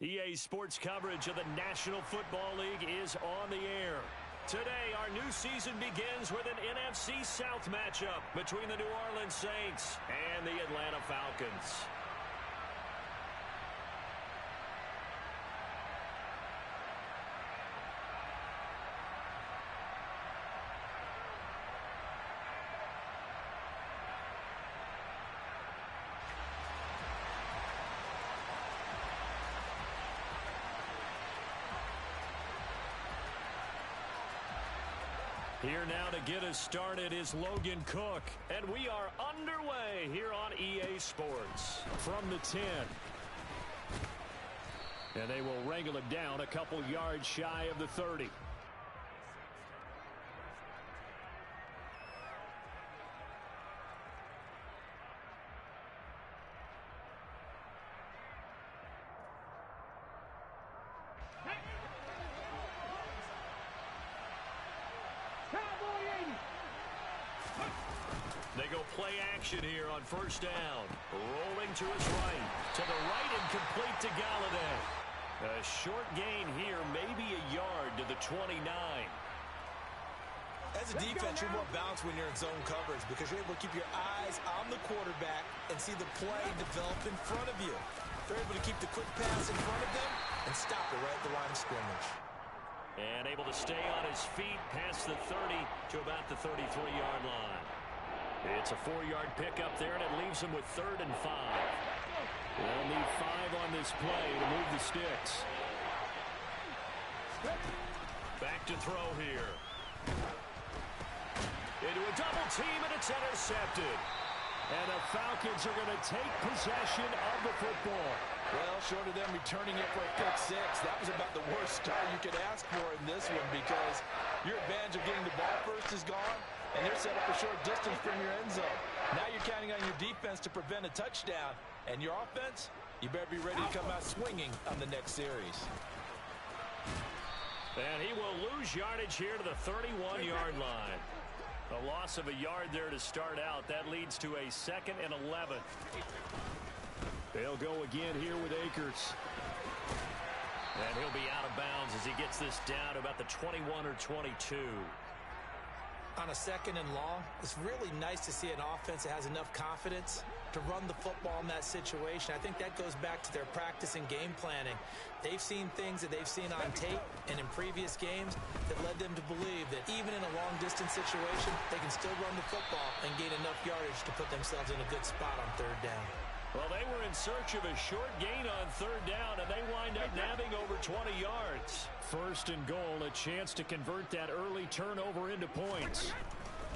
EA Sports coverage of the National Football League is on the air. Today, our new season begins with an NFC South matchup between the New Orleans Saints and the Atlanta Falcons. Here now to get us started is Logan Cook. And we are underway here on EA Sports from the 10. And they will wrangle it down a couple yards shy of the 30. They go play action here on first down. Rolling to his right. To the right and complete to Galladay. A short gain here, maybe a yard to the 29. As a defense, you're more balanced when you're in zone coverage because you're able to keep your eyes on the quarterback and see the play develop in front of you. They're able to keep the quick pass in front of them and stop it right at the line of scrimmage. And able to stay on his feet past the 30 to about the 33-yard line. It's a 4-yard pickup there, and it leaves them with 3rd and 5. They'll need 5 on this play to move the sticks. Back to throw here. Into a double team, and it's intercepted. And the Falcons are going to take possession of the football. Well, short of them returning it for a pick 6, that was about the worst start you could ask for in this one because your advantage of getting the ball first is gone, and they're set up a short distance from your end zone. Now you're counting on your defense to prevent a touchdown, and your offense, you better be ready to come out swinging on the next series. And he will lose yardage here to the 31-yard line. A loss of a yard there to start out. That leads to a 2nd and 11. They'll go again here with Akers. And he'll be out of bounds as he gets this down to about the 21 or 22. On a 2nd and long, it's really nice to see an offense that has enough confidence to run the football in that situation. I think that goes back to their practice and game planning. They've seen things that they've seen on tape and in previous games that led them to believe that even in a long-distance situation, they can still run the football and gain enough yardage to put themselves in a good spot on 3rd down. Well, they were in search of a short gain on 3rd down, and they wind up nabbing over 20 yards. 1st and goal, a chance to convert that early turnover into points.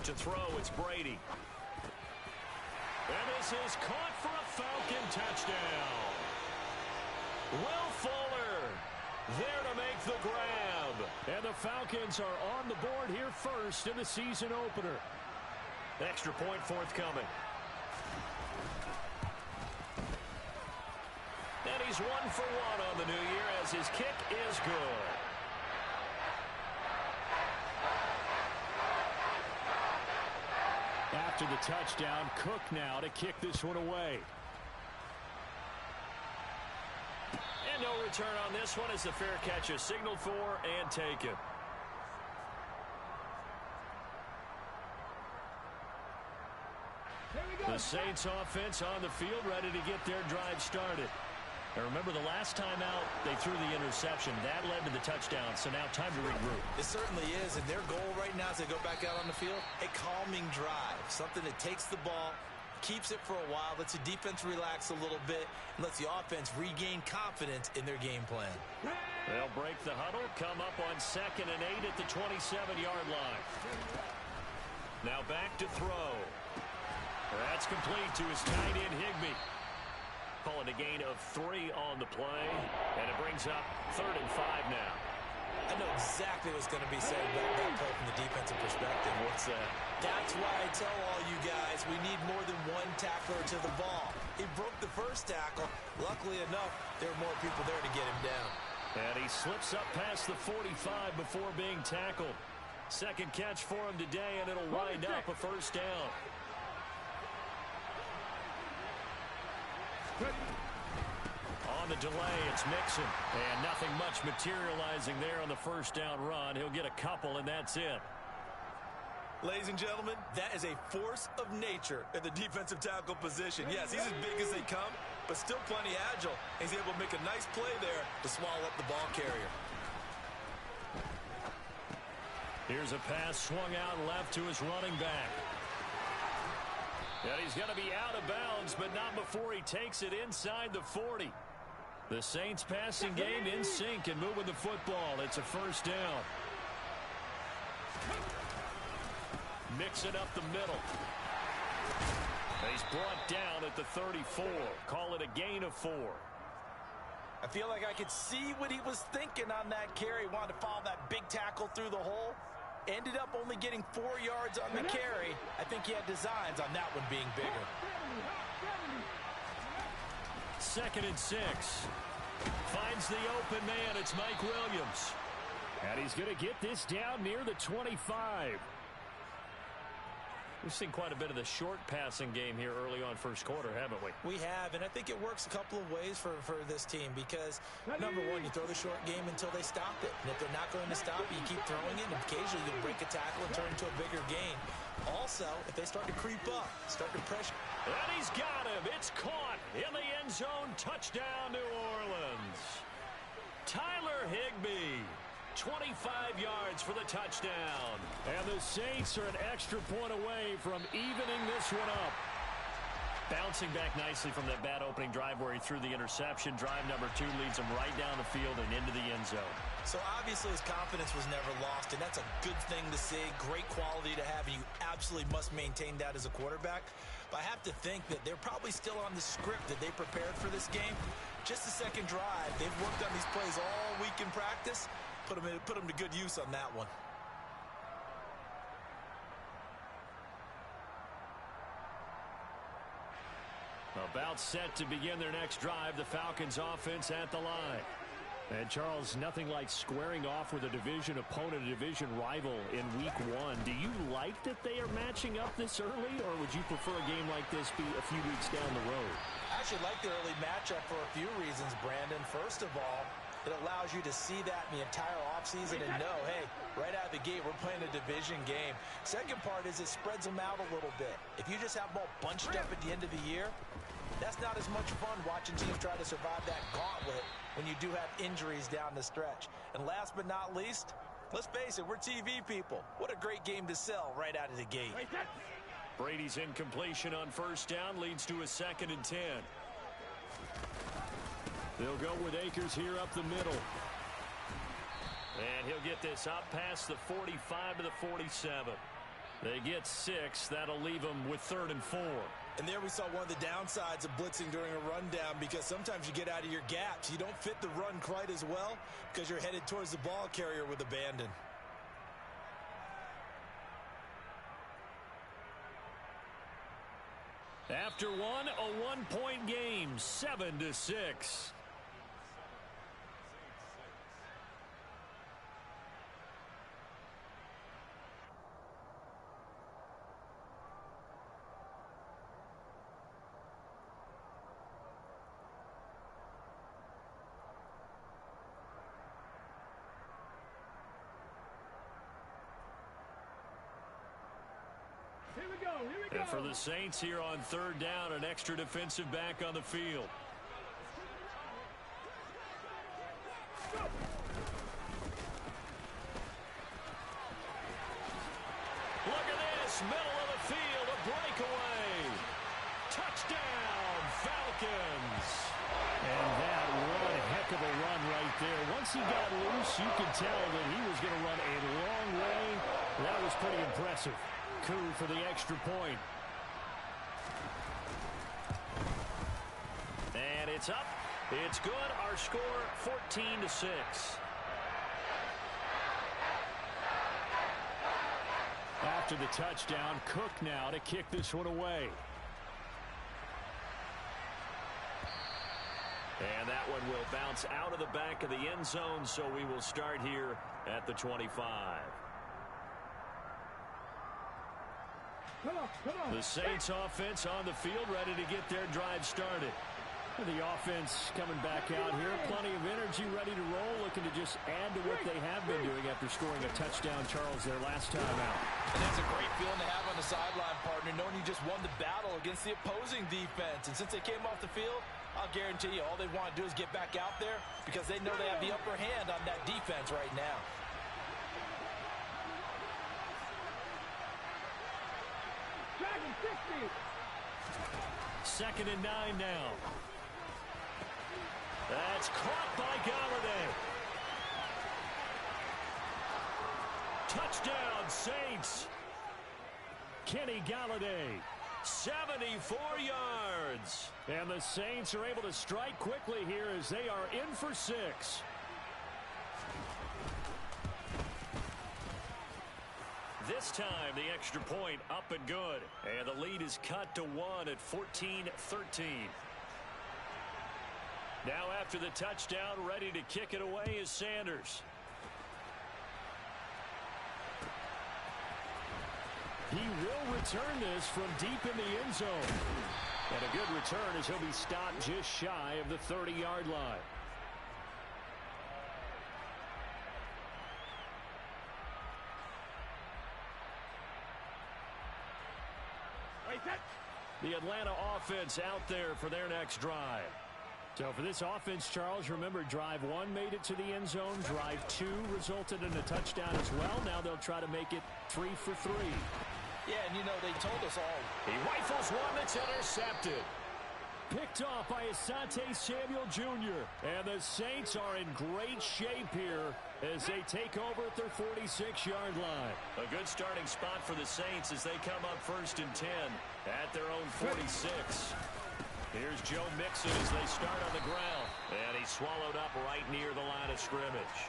To throw, it's Brady. And this is caught for a Falcon touchdown. Will Fuller there to make the grab. And the Falcons are on the board here first in the season opener. Extra point forthcoming. And he's 1 for 1 on the new year as his kick is good. After the touchdown, Cook now to kick this one away. And no return on this one as the fair catch is signaled for and taken. The Saints offense on the field ready to get their drive started. And remember, the last time out, they threw the interception. That led to the touchdown, so now time to regroup. It certainly is, and their goal right now as they go back out on the field, a calming drive, something that takes the ball, keeps it for a while, lets the defense relax a little bit, and lets the offense regain confidence in their game plan. They'll break the huddle, come up on 2nd and 8 at the 27-yard line. Now back to throw. That's complete to his tight end, Higbee. Calling a gain of 3 on the play, and it brings up 3rd and 5 now. I know exactly what's going to be said about that play from the defensive perspective. What's that? That's why I tell all you guys we need more than one tackler to the ball. He broke the first tackle. Luckily enough, there were more people there to get him down. And he slips up past the 45 before being tackled. 2nd catch for him today, and it'll wind up a 1st down. on the delay. It's Mixon. And nothing much materializing there on the first down run. He'll get a couple, and that's it. Ladies and gentlemen, that is a force of nature in the defensive tackle position. Yes, he's as big as they come, but still plenty agile. He's able to make a nice play there to swallow up the ball carrier. Here's a pass swung out left to his running back. And he's going to be out of bounds, but not before he takes it inside the 40. The Saints passing game in sync and moving the football. It's a first down. Mixing up the middle. He's brought down at the 34. Call it a gain of 4. I feel like I could see what he was thinking on that carry. Wanted to follow that big tackle through the hole. Ended up only getting 4 yards on the carry. I think he had designs on that one being bigger. 2nd and 6. Finds the open man. It's Mike Williams. And he's going to get this down near the 25. We've seen quite a bit of the short passing game here early on first quarter, haven't we? We have, and I think it works a couple of ways for this team because, number one, you throw the short game until they stop it. And if they're not going to stop it, you keep throwing it, and occasionally you'll break a tackle and turn into a bigger gain. Also, if they start to creep up, start to pressure. And he's got him. It's caught in the end zone. Touchdown, New Orleans. Tyler Higbee. 25 yards for the touchdown. And the Saints are an extra point away from evening this one up. Bouncing back nicely from that bad opening drive where he threw the interception. Drive number 2 leads him right down the field and into the end zone. So obviously his confidence was never lost, and that's a good thing to see. Great quality to have, and you absolutely must maintain that as a quarterback. But I have to think that they're probably still on the script that they prepared for this game. Just the second drive. They've worked on these plays all week in practice. Put them to good use on that one. About set to begin their next drive, the Falcons offense at the line. And Charles, nothing like squaring off with a division opponent, a division rival in week 1. Do you like that they are matching up this early, or would you prefer a game like this be a few weeks down the road? I actually like the early matchup for a few reasons, Brandon. First of all, it allows you to see that in the entire offseason and know, hey, right out of the gate, we're playing a division game. Second part is it spreads them out a little bit. If you just have them all bunched up at the end of the year, that's not as much fun watching teams try to survive that gauntlet when you do have injuries down the stretch. And last but not least, let's face it, we're TV people. What a great game to sell right out of the gate. Brady's incompletion on first down leads to a 2nd and 10. They'll go with Akers here up the middle. And he'll get this up past the 45 to the 47. They get 6. That'll leave them with 3rd and 4. And there we saw one of the downsides of blitzing during a rundown, because sometimes you get out of your gaps. You don't fit the run quite as well because you're headed towards the ball carrier with abandon. After one, a one-point game, 7-6. And for the Saints here on 3rd down, an extra defensive back on the field. Look at this, middle of the field, a breakaway. Touchdown, Falcons. And that one heck of a run right there. Once he got loose, you could tell that he was going to run a long way. That was pretty impressive. Coup for the extra point. And it's up. It's good. Our score, 14-6. After the touchdown, Cook now to kick this one away. And that one will bounce out of the back of the end zone, so we will start here at the 25. The Saints offense on the field, ready to get their drive started. The offense coming back out here. Plenty of energy, ready to roll, looking to just add to what they have been doing after scoring a touchdown, Charles, their last time out. And that's a great feeling to have on the sideline, partner, knowing you just won the battle against the opposing defense. And since they came off the field, I'll guarantee you all they want to do is get back out there because they know they have the upper hand on that defense right now. Second and 9 now. That's caught by Galladay. Touchdown, Saints. Kenny Galladay, 74 yards. And the Saints are able to strike quickly here as they are in for 6. This time, the extra point up and good. And the lead is cut to 1 at 14-13. Now after the touchdown, ready to kick it away is Sanders. He will return this from deep in the end zone. And a good return as he'll be stopped just shy of the 30-yard line. The Atlanta offense out there for their next drive. So for this offense, Charles, remember drive 1 made it to the end zone. Drive 2 resulted in a touchdown as well. Now they'll try to make it 3 for 3. Yeah, and you know, they told us all. He rifles one that's intercepted. Picked off by Asante Samuel Jr. And the Saints are in great shape here as they take over at their 46-yard line. A good starting spot for the Saints as they come up 1st and 10 at their own 46. Here's Joe Mixon as they start on the ground. And he's swallowed up right near the line of scrimmage.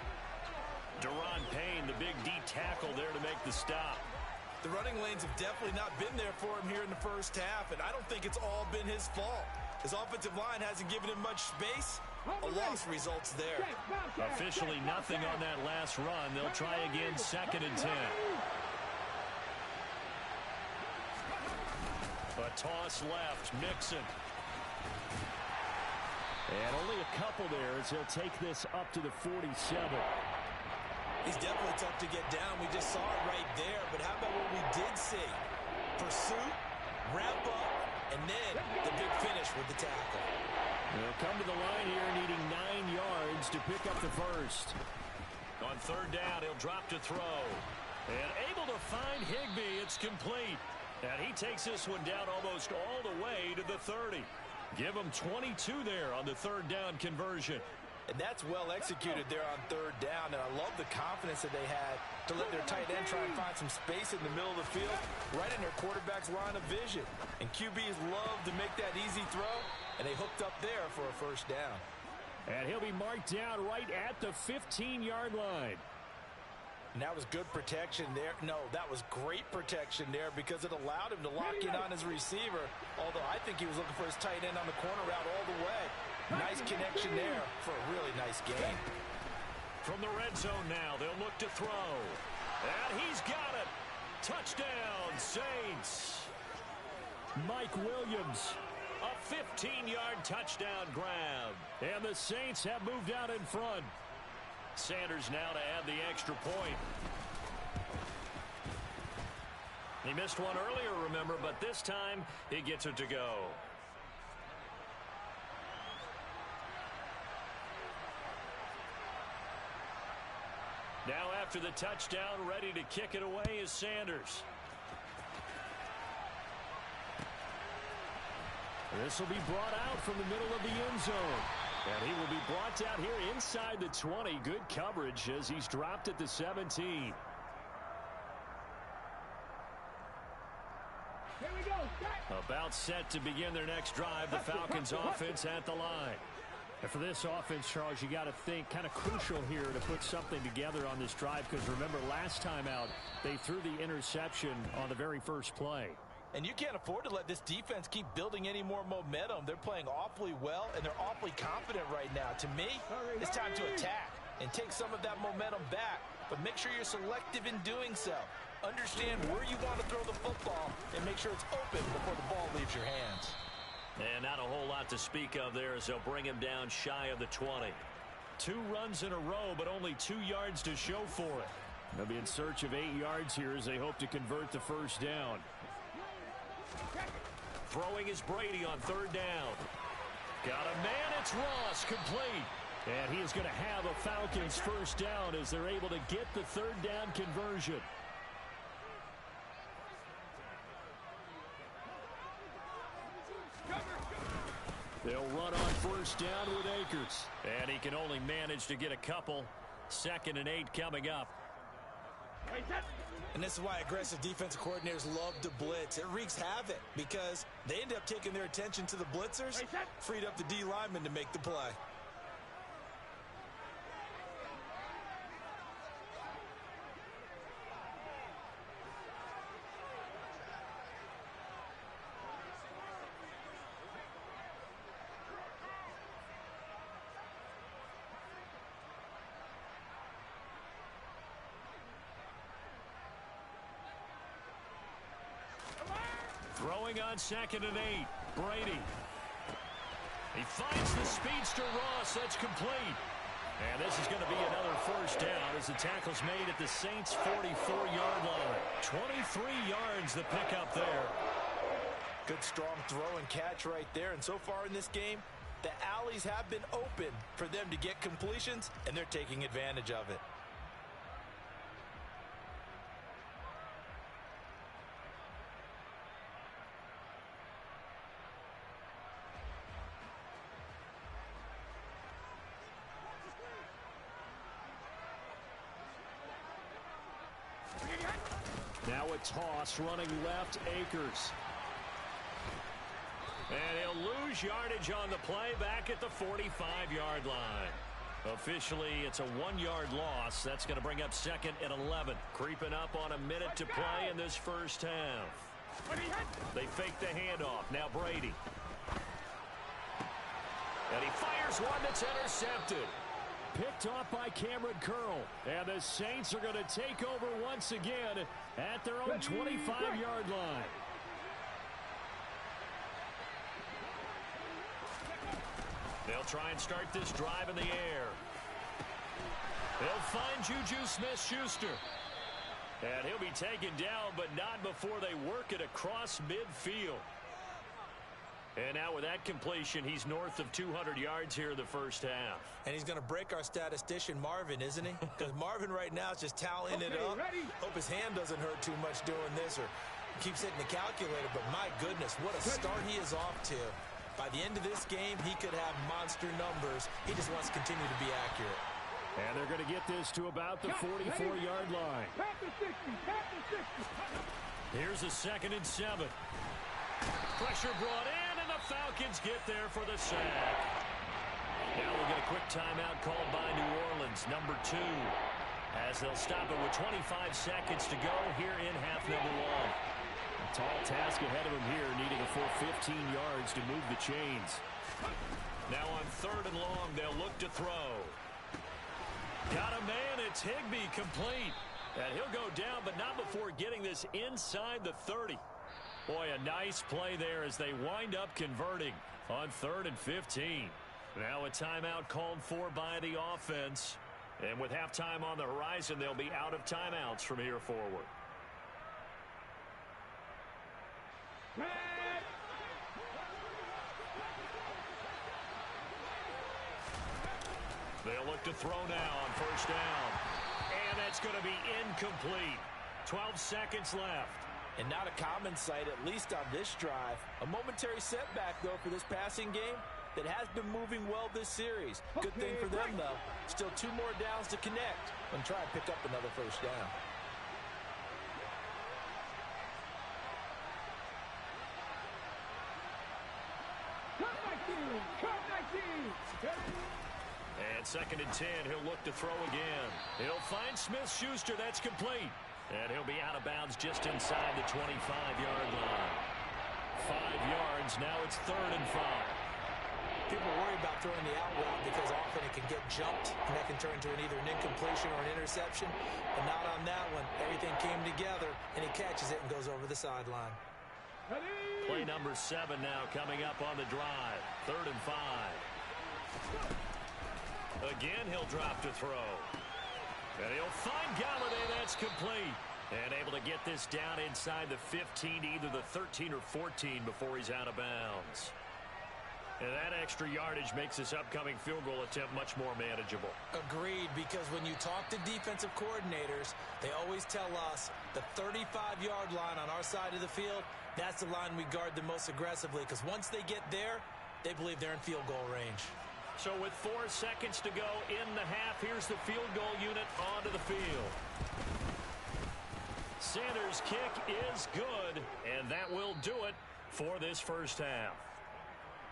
Deron Payne, the big D tackle there to make the stop. The running lanes have definitely not been there for him here in the first half, and I don't think it's all been his fault. His offensive line hasn't given him much space. A loss results there. Officially nothing on that last run. They'll try again 2nd and 10. A toss left. Mixon. And only a couple there as he'll take this up to the 47. He's definitely tough to get down. We just saw it right there. But how about what we did see? Pursuit, wrap up, and then the big finish with the tackle. They'll come to the line here needing 9 yards to pick up the first. On 3rd down, he'll drop to throw. And able to find Higbee. It's complete. And he takes this one down almost all the way to the 30. Give him 22 there on the 3rd down conversion. And that's well executed there on 3rd down. And I love the confidence that they had to let their tight end try and find some space in the middle of the field, right in their quarterback's line of vision. And QBs love to make that easy throw, and they hooked up there for a 1st down. And he'll be marked down right at the 15-yard line. And that was good protection there. No, that was great protection there because it allowed him to lock in on his receiver, although I think he was looking for his tight end on the corner route all the way. Nice connection there for a really nice game. From the red zone now, they'll look to throw. And he's got it. Touchdown, Saints. Mike Williams, a 15-yard touchdown grab. And the Saints have moved out in front. Sanders now to add the extra point. He missed one earlier, remember, but this time he gets it to go. Now after the touchdown, ready to kick it away is Sanders. This will be brought out from the middle of the end zone. And he will be brought down here inside the 20. Good coverage as he's dropped at the 17. Here we go. About set to begin their next drive. The Falcons offense at the line. And for this offense, Charles, you got to think kind of crucial here to put something together on this drive because remember last time out they threw the interception on the very first play. And you can't afford to let this defense keep building any more momentum. They're playing awfully well, and they're awfully confident right now. To me, it's time to attack and take some of that momentum back. But make sure you're selective in doing so. Understand where you want to throw the football and make sure it's open before the ball leaves your hands. And not a whole lot to speak of there as they'll bring him down shy of the 20. 2 runs in a row, but only 2 yards to show for it. They'll be in search of 8 yards here as they hope to convert the first down. Throwing is Brady on 3rd down. Got a man, it's Ross, complete. And he is going to have a Falcons first down as they're able to get the 3rd down conversion. They'll run on first down with Akers. And he can only manage to get a couple. 2nd and 8 coming up. And this is why aggressive defensive coordinators love to blitz. It wreaks havoc because they end up taking their attention to the blitzers, freed up the D lineman to make the play. Throwing on 2nd and 8. Brady. He finds the speedster Ross. That's complete. And this is going to be another first down as the tackle's made at the Saints' 44-yard line. 23 yards the pickup there. Good strong throw and catch right there. And so far in this game, the alleys have been open for them to get completions, and they're taking advantage of it. Now a toss running left, Akers. And he'll lose yardage on the play back at the 45-yard line. Officially, it's a 1-yard loss. That's going to bring up 2nd and 11. Creeping up on a minute to play in this first half. They fake the handoff. Now Brady. And he fires one that's intercepted. Picked off by Cameron Curl. And the Saints are going to take over once again at their own 25-yard line. They'll try and start this drive in the air. They'll find Juju Smith-Schuster. And he'll be taken down, but not before they work it across midfield. And now with that completion, he's north of 200 yards here in the first half. And he's going to break our statistician, Marvin, isn't he? Because Marvin right now is just tallying it up. Hope his hand doesn't hurt too much doing this or keeps hitting the calculator. But my goodness, what a start he is off to. By the end of this game, he could have monster numbers. He just wants to continue to be accurate. And they're going to get this to about the 44-yard line. Here's a 2nd and 7. Pressure brought in, and the Falcons get there for the sack. Now we'll get a quick timeout called by New Orleans, number 2, as they'll stop it with 25 seconds to go here in half number 1. A tall task ahead of him here, needing a full 15 yards to move the chains. Now on 3rd and long, they'll look to throw. Got a man, it's Higbee, complete. And he'll go down, but not before getting this inside the 30. Boy, a nice play there as they wind up converting on 3rd and 15. Now a timeout called for by the offense. And with halftime on the horizon, they'll be out of timeouts from here forward. They'll look to throw now on first down. And that's going to be incomplete. 12 seconds left. And not a common sight, at least on this drive. A momentary setback, though, for this passing game that has been moving well this series. Good thing for them, though. Still 2 more downs to connect and try and pick up another first down. And 2nd and 10, he'll look to throw again. He'll find Smith-Schuster, that's complete. And he'll be out of bounds just inside the 25-yard line. 5 yards, now it's 3rd and 5. People worry about throwing the out route because often it can get jumped, and that can turn into either an incompletion or an interception. But not on that one. Everything came together, and he catches it and goes over the sideline. Play number 7 now coming up on the drive. 3rd and 5. Again, he'll drop to throw. And he'll find Galladay. That's complete. And able to get this down inside the 15, either the 13 or 14 before he's out of bounds. And that extra yardage makes this upcoming field goal attempt much more manageable. Agreed, because when you talk to defensive coordinators, they always tell us the 35-yard line on our side of the field, that's the line we guard the most aggressively, because once they get there, they believe they're in field goal range. So with 4 seconds to go in the half, here's the field goal unit onto the field. Sanders' kick is good, and that will do it for this first half.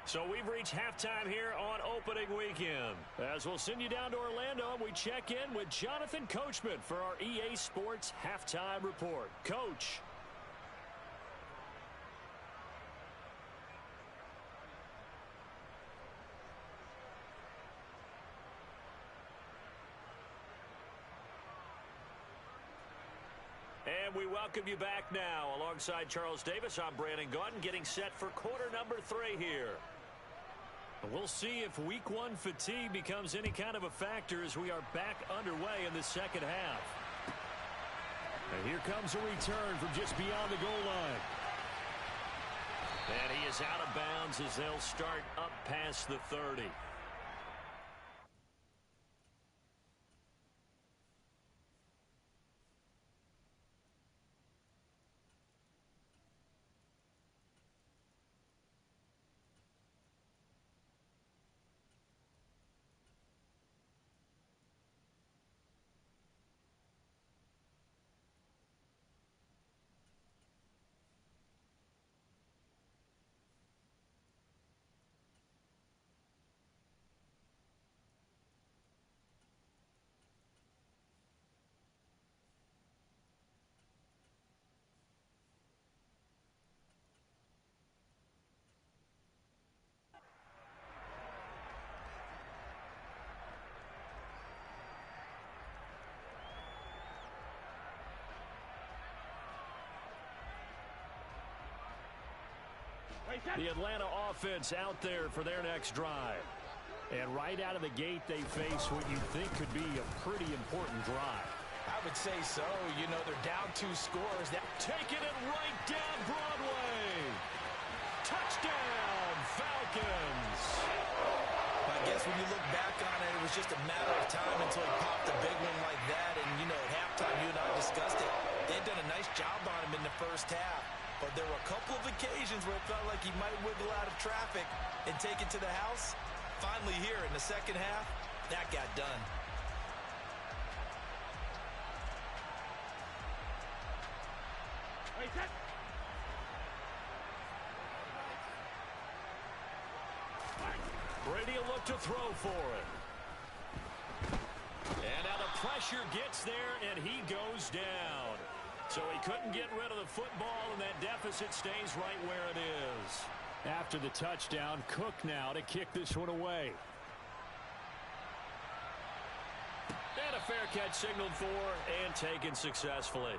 So we've reached halftime here on opening weekend. As we'll send you down to Orlando, we check in with Jonathan Coachman for our EA Sports Halftime Report. Coach. And we welcome you back now. Alongside Charles Davis, I'm Brandon Gaudin, getting set for quarter number 3 here. We'll see if week 1 fatigue becomes any kind of a factor as we are back underway in the second half. And here comes a return from just beyond the goal line. And he is out of bounds as they'll start up past the 30. The Atlanta offense out there for their next drive. And right out of the gate, they face what you think could be a pretty important drive. I would say so. You know, they're down 2 scores. Taking it right down Broadway. Touchdown, Falcons. I guess when you look back on it, it was just a matter of time until he popped a big one like that. And, you know, at halftime, you and I discussed it. They had done a nice job on him in the first half. But there were a couple of occasions where it felt like he might wiggle out of traffic and take it to the house. Finally here in the second half, that got done. Brady will look to throw for it. And now the pressure gets there, and he goes down. So he couldn't get rid of the football, and that deficit stays right where it is. After the touchdown, Cook now to kick this one away. And a fair catch signaled for and taken successfully.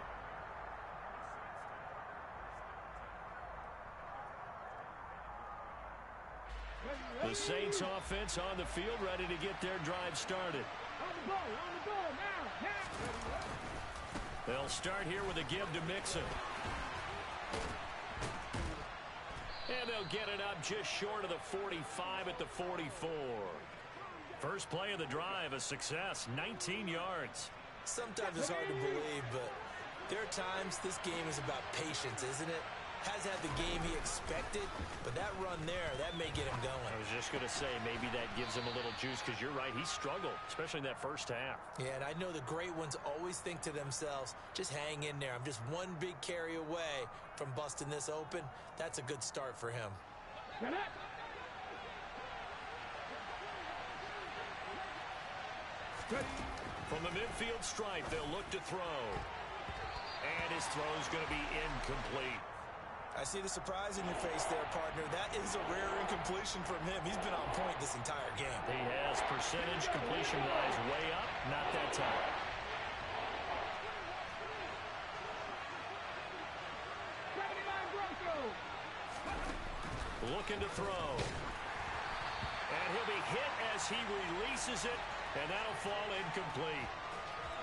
The Saints offense on the field, ready to get their drive started. On the ball, now. They'll start here with a give to Mixon. And they'll get it up just short of the 45 at the 44. First play of the drive, a success, 19 yards. Sometimes it's hard to believe, but there are times this game is about patience, isn't it? Has had the game he expected, but that run there, that may get him going. I was just going to say, maybe that gives him a little juice, because you're right, he struggled, especially in that first half. Yeah, and I know the great ones always think to themselves, just hang in there. I'm just one big carry away from busting this open. That's a good start for him. From the midfield stripe, they'll look to throw. And his throw's going to be incomplete. I see the surprise in your face there, partner. That is a rare incompletion from him. He's been on point this entire game. He has percentage completion-wise way up, not that time. looking to throw. And he'll be hit as he releases it, and that'll fall incomplete.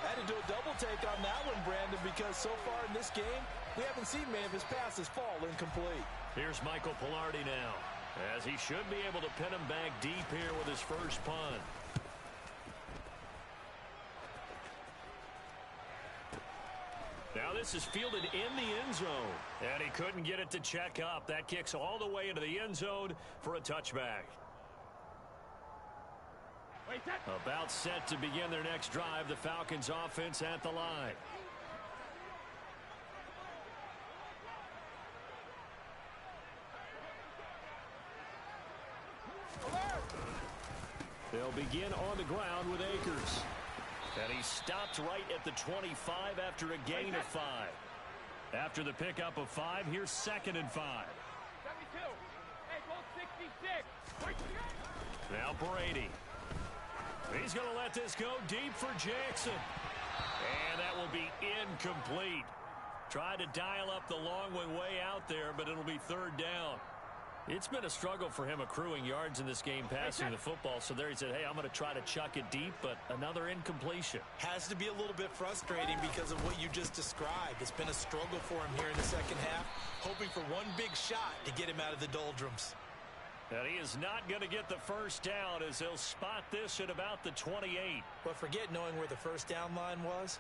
I had to do a double take on that one, Brandon, because so far in this game, we haven't seen many of his passes fall incomplete. Here's Michael Pilardi now, as he should be able to pin him back deep here with his first punt. Now this is fielded in the end zone, and he couldn't get it to check up. That kicks all the way into the end zone for a touchback. About set to begin their next drive, the Falcons offense at the line. They'll begin on the ground with Akers. And he stopped right at the 25 after a gain of 5. After the pickup of 5, here's 2nd and 5. 72. Hey, go 66. Now Brady. He's going to let this go deep for Jackson. And that will be incomplete. Tried to dial up the long one way out there, but it'll be 3rd down. It's been a struggle for him accruing yards in this game passing the football. So there he said, hey, I'm going to try to chuck it deep, but another incompletion. Has to be a little bit frustrating because of what you just described. It's been a struggle for him here in the second half, hoping for one big shot to get him out of the doldrums. And he is not going to get the first down as they'll spot this at about the 28. But forget knowing where the first down line was.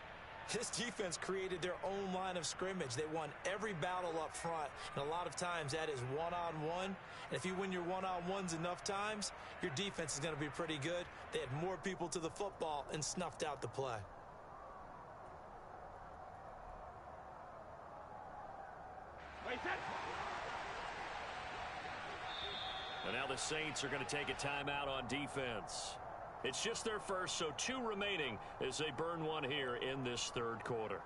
This defense created their own line of scrimmage. They won every battle up front, and a lot of times that is one-on-one. And if you win your one-on-ones enough times, your defense is going to be pretty good. They had more people to the football and snuffed out the play. And now the Saints are going to take a timeout on defense. It's just their first, so 2 remaining as they burn one here in this 3rd quarter.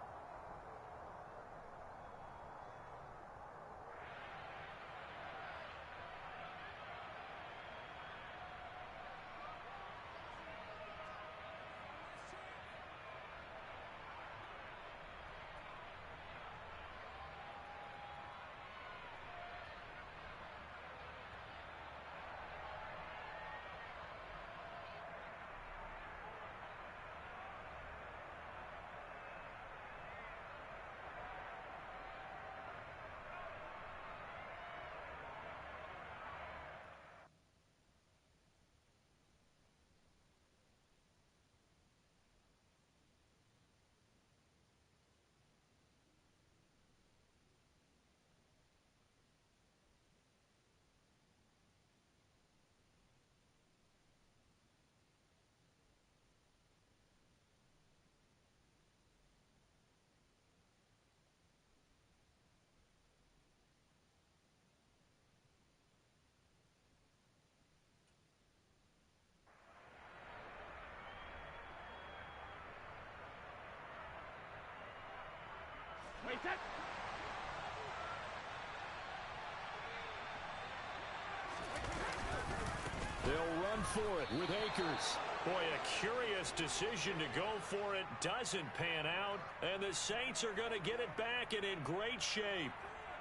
They'll run for it with Akers. Boy, a curious decision to go for it doesn't pan out, and the Saints are going to get it back and in great shape.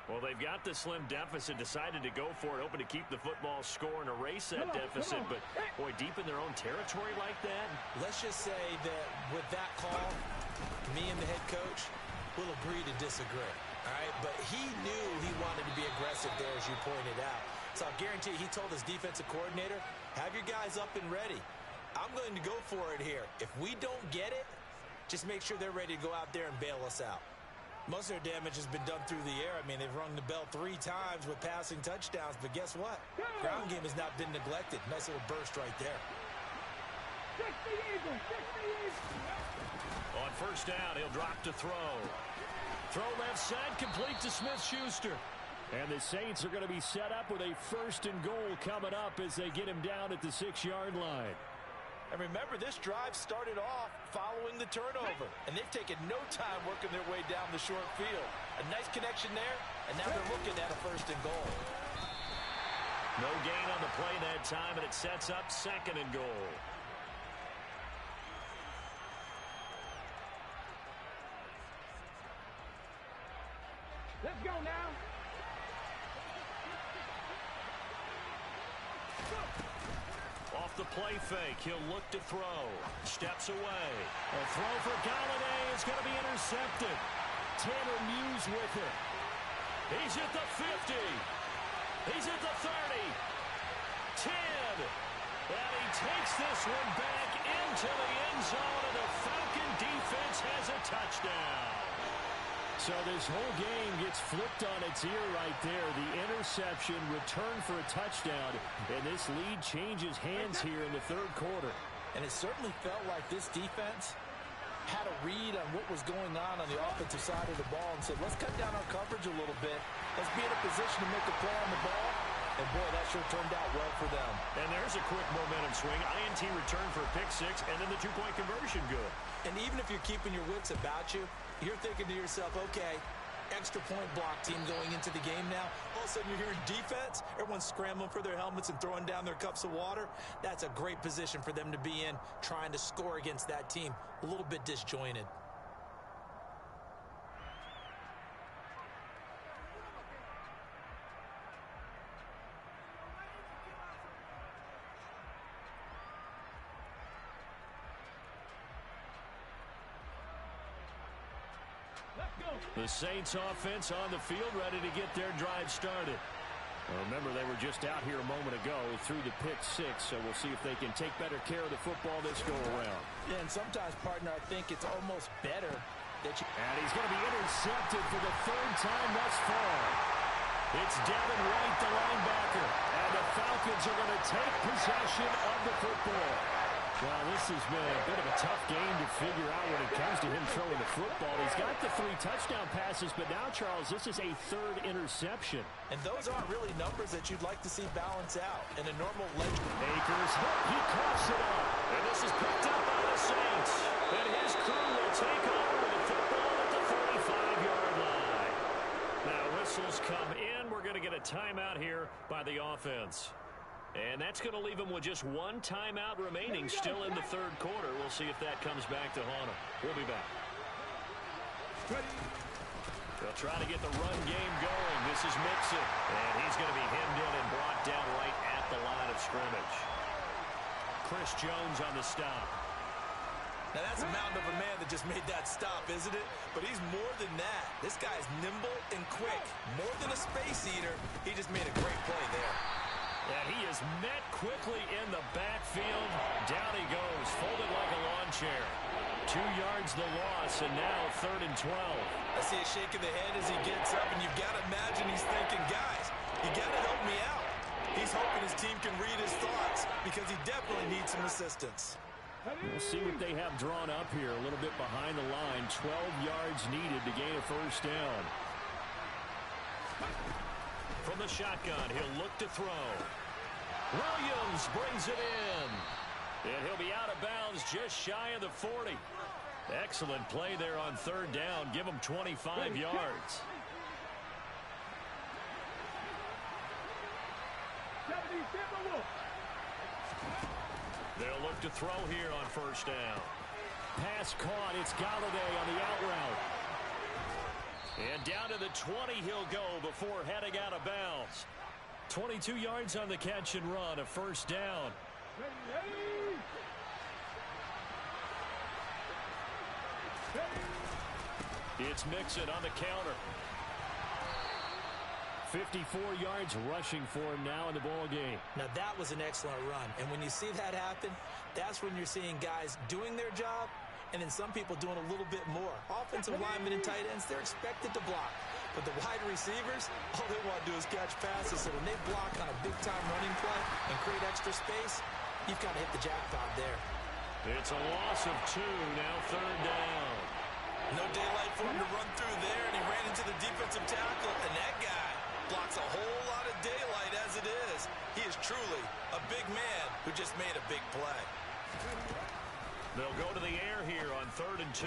Well, they've got the slim deficit, decided to go for it, hoping to keep the football score and erase that deficit. But, boy, deep in their own territory like that. Let's just say that with that call, me and the head coach will agree to disagree. All right, but he knew he wanted to be aggressive there, as you pointed out. So I'll guarantee you, he told his defensive coordinator, have your guys up and ready. I'm going to go for it here. If we don't get it, just make sure they're ready to go out there and bail us out. Most of their damage has been done through the air. I mean, they've rung the bell 3 times with passing touchdowns, but guess what? Ground game has not been neglected. Nice little burst right there. On first down, he'll drop to throw. Throw left side, complete to Smith-Schuster. And the Saints are going to be set up with a 1st and goal coming up as they get him down at the 6-yard line. And remember, this drive started off following the turnover, and they've taken no time working their way down the short field. A nice connection there, and now they're looking at a 1st and goal. No gain on the play that time, and it sets up 2nd and goal. Let's go now. Off the play fake, he'll look to throw. Steps away. A throw for Galladay is going to be intercepted. Tanner Muse with it. He's at the 50. He's at the 30. 10. And he takes this one back into the end zone, and the Falcon defense has a touchdown. So this whole game gets flipped on its ear right there. The interception, return for a touchdown, and this lead changes hands here in the third quarter. And it certainly felt like this defense had a read on what was going on the offensive side of the ball and said, let's cut down our coverage a little bit. Let's be in a position to make a play on the ball. And, boy, that sure turned out well for them. And there's a quick momentum swing. INT return for a pick six, and then the two-point conversion good. And even if you're keeping your wits about you, you're thinking to yourself, okay, extra point block team going into the game now. All of a sudden you're hearing defense. Everyone's scrambling for their helmets and throwing down their cups of water. That's a great position for them to be in, trying to score against that team. A little bit disjointed. The Saints offense on the field, ready to get their drive started. Well, remember, they were just out here a moment ago through the pick six, so we'll see if they can take better care of the football this go-around. Yeah, and sometimes, partner, I think it's almost better that you... And he's going to be intercepted for the third time thus far. It's Devin White, the linebacker, and the Falcons are going to take possession of the football. Well, this has been a bit of a tough game to figure out when it comes to him throwing the football. He's got the 3 touchdown passes, but now, Charles, this is a third interception. And those aren't really numbers that you'd like to see balance out in a normal ledger. Akers, he coughs it up. And this is picked up by the Saints. And his crew will take over with the football at the 45-yard line. Now, whistles come in. We're going to get a timeout here by the offense. And that's going to leave him with just 1 timeout remaining still in the third quarter. We'll see if that comes back to haunt him. We'll be back. They'll try to get the run game going. This is Mixon. And he's going to be hemmed in and brought down right at the line of scrimmage. Chris Jones on the stop. Now, that's a mountain of a man that just made that stop, isn't it? But he's more than that. This guy's nimble and quick. More than a space eater, he just made a great play there. And he is met quickly in the backfield. Down he goes, folded like a lawn chair. 2 yards the loss, and now 3rd and 12. I see a shake of the head as he gets up, and you've got to imagine he's thinking, guys, you got to help me out. He's hoping his team can read his thoughts because he definitely needs some assistance. We'll see what they have drawn up here. A little bit behind the line. 12 yards needed to gain a first down. From the shotgun, he'll look to throw. Williams brings it in. And he'll be out of bounds just shy of the 40. Excellent play there on 3rd down. Give him 25 yards. They'll look to throw here on 1st down. Pass caught. It's Galladay on the out route. And down to the 20 he'll go before heading out of bounds. 22 yards on the catch and run, a 1st down. It's Mixon on the counter. 54 yards rushing for him now in the ball game. Now that was an excellent run. And when you see that happen, that's when you're seeing guys doing their job and then some people doing a little bit more. Offensive linemen and tight ends, they're expected to block. But the wide receivers, all they want to do is catch passes. So when they block on a big-time running play and create extra space, you've got to hit the jackpot there. It's a loss of 2, now 3rd down. No daylight for him to run through there, and he ran into the defensive tackle, and that guy blocks a whole lot of daylight as it is. He is truly a big man who just made a big play. They'll go to the air here on 3rd and 2.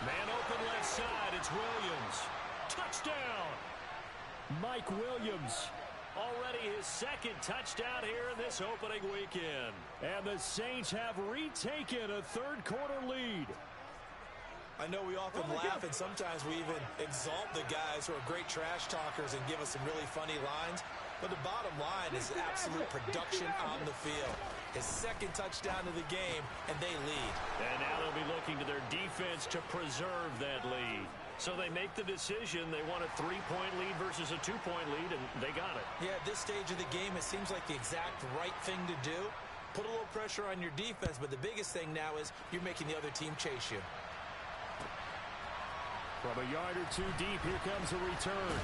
Man open left side, it's Williams. Touchdown! Mike Williams. Already his 2nd touchdown here in this opening weekend. And the Saints have retaken a 3rd quarter lead. I know we often laugh and sometimes we even exalt the guys who are great trash talkers and give us some really funny lines. But the bottom line is absolute production on the field. His second touchdown of the game, and they lead. And now they'll be looking to their defense to preserve that lead. So they make the decision. They want a 3-point lead versus a 2-point lead, and they got it. Yeah, at this stage of the game, it seems like the exact right thing to do. Put a little pressure on your defense, but the biggest thing now is you're making the other team chase you. From a yard or two deep, here comes a return.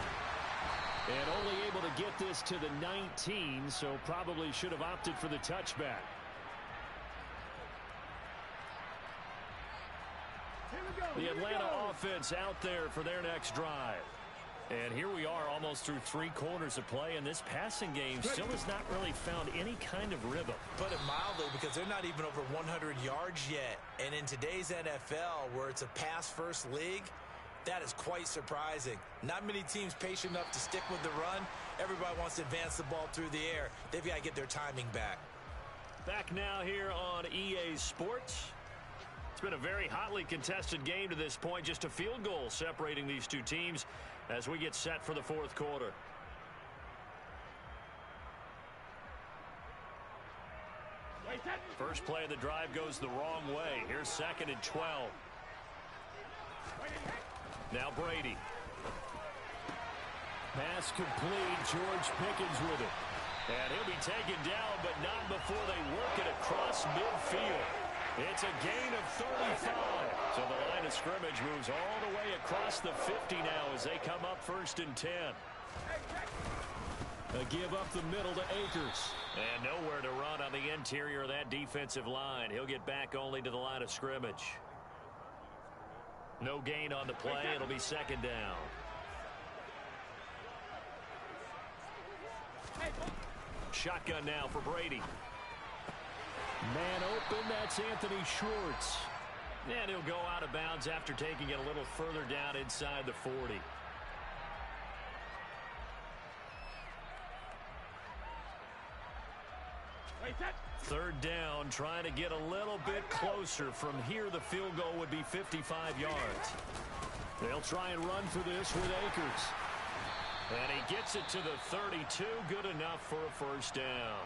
And only able to get this to the 19, so probably should have opted for the touchback. The Atlanta offense out there for their next drive. And here we are almost through 3 quarters of play, and this passing game still has not really found any kind of rhythm. Put it mildly, because they're not even over 100 yards yet. And in today's NFL, where it's a pass-first league, that is quite surprising. Not many teams patient enough to stick with the run. Everybody wants to advance the ball through the air. They've got to get their timing back. Back now here on EA Sports. It's been a very hotly contested game to this point. Just a field goal separating these two teams as we get set for the fourth quarter. First play of the drive goes the wrong way. Here's 2nd and 12. Now Brady. Pass complete. George Pickens with it. And he'll be taken down, but not before they work it across midfield. It's a gain of 35. So the line of scrimmage moves all the way across the 50 now as they come up 1st and 10. A give up the middle to Akers. And nowhere to run on the interior of that defensive line. He'll get back only to the line of scrimmage. No gain on the play. It'll be 2nd down. Shotgun now for Brady. Man open, that's Anthony Schwartz. And he'll go out of bounds after taking it a little further down inside the 40. Third down, trying to get a little bit closer. From here, the field goal would be 55 yards. They'll try and run for this with Akers. And he gets it to the 32. Good enough for a 1st down.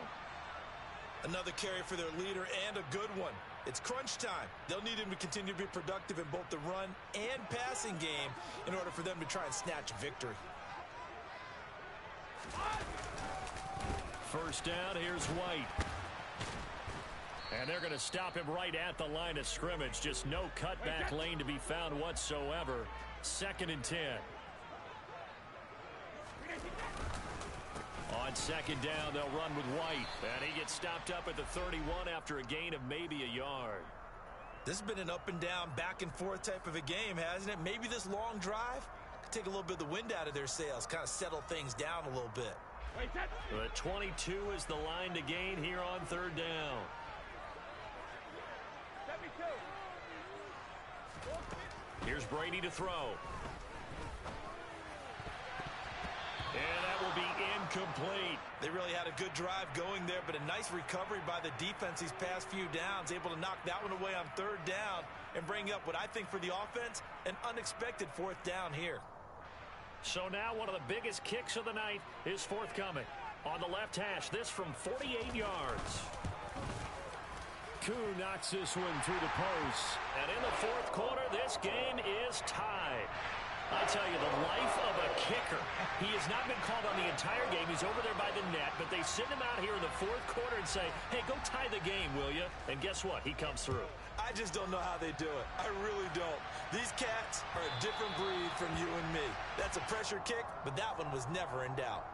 Another carry for their leader, and a good one. It's crunch time. They'll need him to continue to be productive in both the run and passing game in order for them to try and snatch victory. 1st down, here's White. And they're going to stop him right at the line of scrimmage. Just no cutback lane to be found whatsoever. 2nd and 10. On 2nd down, they'll run with White. And he gets stopped up at the 31 after a gain of maybe a yard. This has been an up and down, back and forth type of a game, hasn't it? Maybe this long drive could take a little bit of the wind out of their sails, kind of settle things down a little bit. The 22 is the line to gain here on 3rd down. Here's Brady to throw. And that will be incomplete. They really had a good drive going there, but a nice recovery by the defense these past few downs, able to knock that one away on 3rd down and bring up what I think for the offense, an unexpected 4th down here. So now one of the biggest kicks of the night is forthcoming. On the left hash, this from 48 yards. Koo knocks this one through the post. And in the 4th quarter, this game is tied. I tell you, the life of a kicker. He has not been called on the entire game. He's over there by the net, but they send him out here in the 4th quarter and say, hey, go tie the game, will you? And guess what? He comes through. I just don't know how they do it. I really don't. These cats are a different breed from you and me. That's a pressure kick, but that one was never in doubt.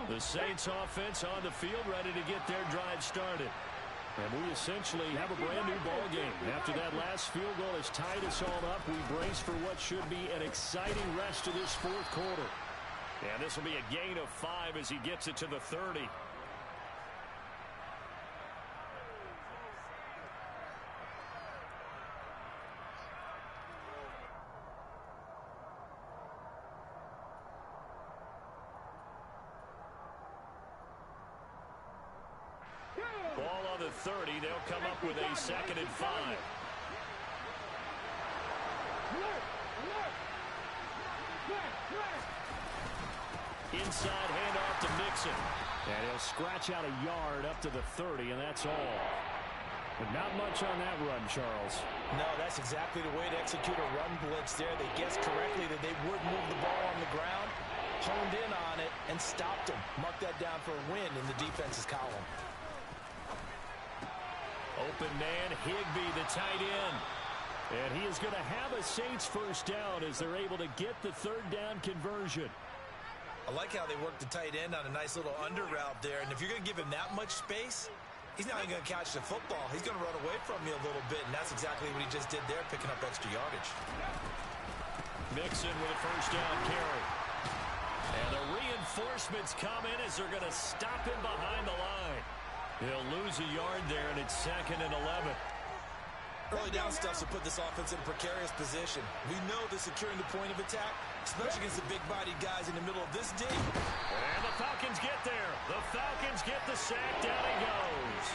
The Saints offense on the field, ready to get their drive started. And we essentially have a brand new ball game. After that last field goal has tied us all up, we brace for what should be an exciting rest of this 4th quarter. And this will be a gain of 5 as he gets it to the 30. 30. They'll come up with a 2nd and 5. Inside handoff to Mixon. And he'll scratch out a yard up to the 30, and that's all. But not much on that run, Charles. No, that's exactly the way to execute a run blitz there. They guessed correctly that they would move the ball on the ground, honed in on it, and stopped them. Mark that down for a win in the defense's column. Open man, Higbee, the tight end. And he is going to have a Saints first down as they're able to get the 3rd down conversion. I like how they worked the tight end on a nice little under route there. And if you're going to give him that much space, he's not even going to catch the football. He's going to run away from you a little bit, and that's exactly what he just did there, picking up extra yardage. Mixon with a first down carry. And the reinforcements come in as they're going to stop him behind the line. He'll lose a yard there, and it's 2nd and 11. Early down stuff to put this offense in a precarious position. We know that securing the point of attack, especially against the big-bodied guys in the middle of this D. And the Falcons get there. The Falcons get the sack. Down he goes.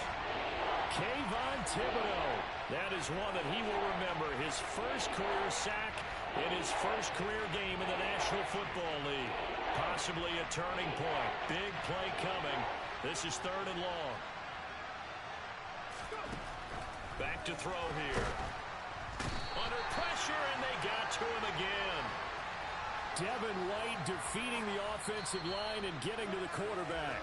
Kayvon Thibodeau. That is one that he will remember. His first career sack in his first career game in the National Football League. Possibly a turning point. Big play coming. This is 3rd and long. Back to throw here. Under pressure, and they got to him again. Devin White defeating the offensive line and getting to the quarterback.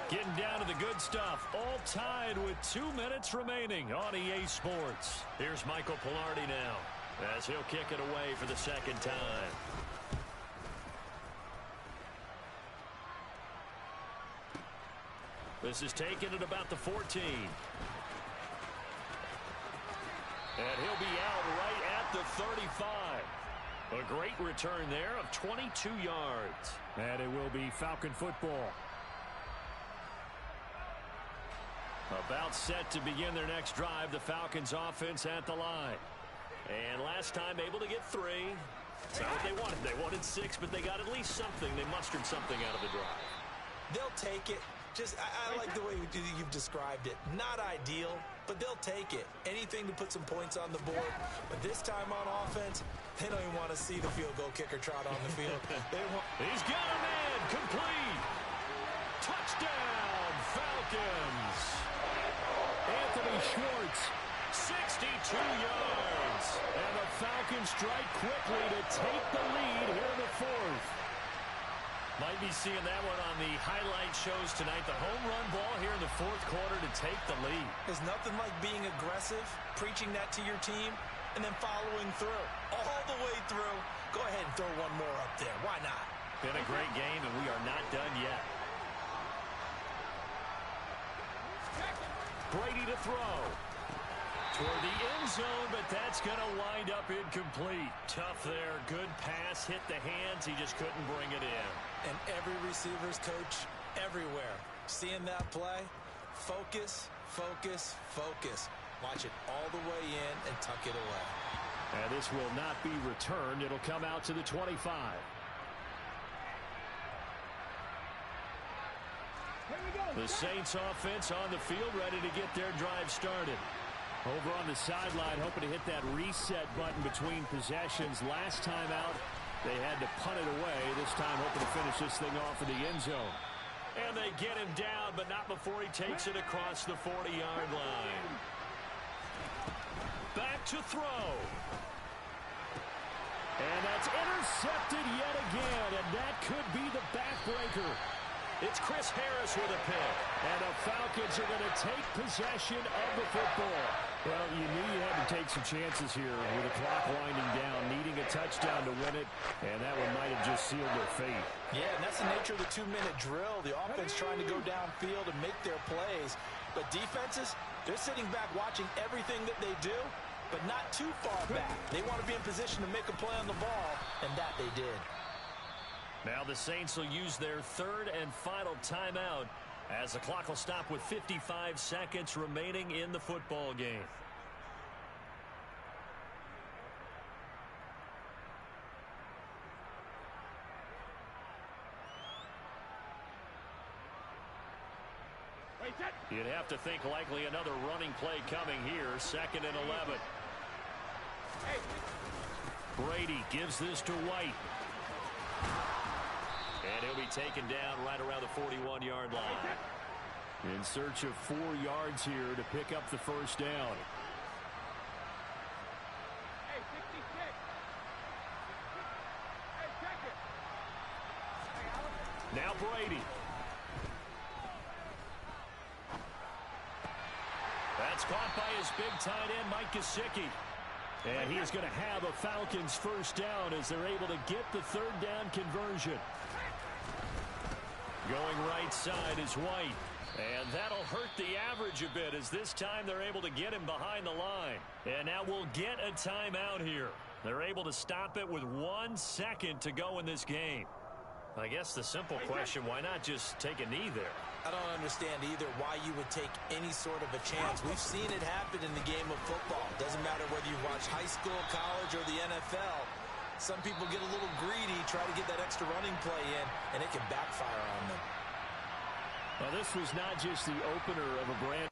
Getting down to the good stuff. All tied with 2 minutes remaining on EA Sports. Here's Michael Pilardi now as he'll kick it away for the 2nd time. This is taken at about the 14. And he'll be out right at the 35. A great return there of 22 yards. And it will be Falcon football. About set to begin their next drive. The Falcons offense at the line. And last time able to get 3. That's not what they wanted. They wanted 6, but they got at least something. They mustered something out of the drive. They'll take it. I like the way you've described it. Not ideal, but they'll take it. Anything to put some points on the board. But this time on offense, they don't even want to see the field goal kicker trot on the field. He's got a man. Complete. Touchdown, Falcons. Anthony Schwartz, 62 yards. And the Falcons strike quickly to take the lead here in the 4th. Might be seeing that one on the highlight shows tonight. The home run ball here in the 4th quarter to take the lead. There's nothing like being aggressive, preaching that to your team, and then following through. All the way through. Go ahead and throw one more up there. Why not? Been a great game, and we are not done yet. Brady to throw. Toward the end zone, but that's going to wind up incomplete. Tough there. Good pass. Hit the hands. He just couldn't bring it in. And every receiver's coach everywhere. Seeing that play, focus, focus, focus. Watch it all the way in and tuck it away. And this will not be returned. It'll come out to the 25. The Saints offense on the field ready to get their drive started. Over on the sideline, hoping to hit that reset button between possessions. Last time out, they had to punt it away. This time, hoping to finish this thing off in the end zone. And they get him down, but not before he takes it across the 40-yard line. Back to throw. And that's intercepted yet again, and that could be the backbreaker. It's Chris Harris with a pick. And the Falcons are going to take possession of the football. Well, you knew you had to take some chances here with the clock winding down, needing a touchdown to win it, and that one might have just sealed their fate. Yeah, and that's the nature of the 2-minute drill. The offense trying to go downfield and make their plays. But defenses, they're sitting back watching everything that they do, but not too far back. They want to be in position to make a play on the ball, and that they did. Now the Saints will use their 3rd and final timeout as the clock will stop with 55 seconds remaining in the football game. You'd have to think likely another running play coming here. 2nd and 11. Brady gives this to White. And he'll be taken down right around the 41-yard line. In search of 4 yards here to pick up the first down. Now Brady. That's caught by his big tight end, Mike Gesicki. And he is going to have a Falcons first down as they're able to get the 3rd down conversion. Going right side is White. And that'll hurt the average a bit as this time they're able to get him behind the line. And now we'll get a timeout here. They're able to stop it with 1 second to go in this game. I guess the simple question, why not just take a knee there? I don't understand either why you would take any sort of a chance. We've seen it happen in the game of football. Doesn't matter whether you watch high school, college, or the NFL. Some people get a little greedy, try to get that extra running play in, and it can backfire on them. Well, this was not just the opener of a brand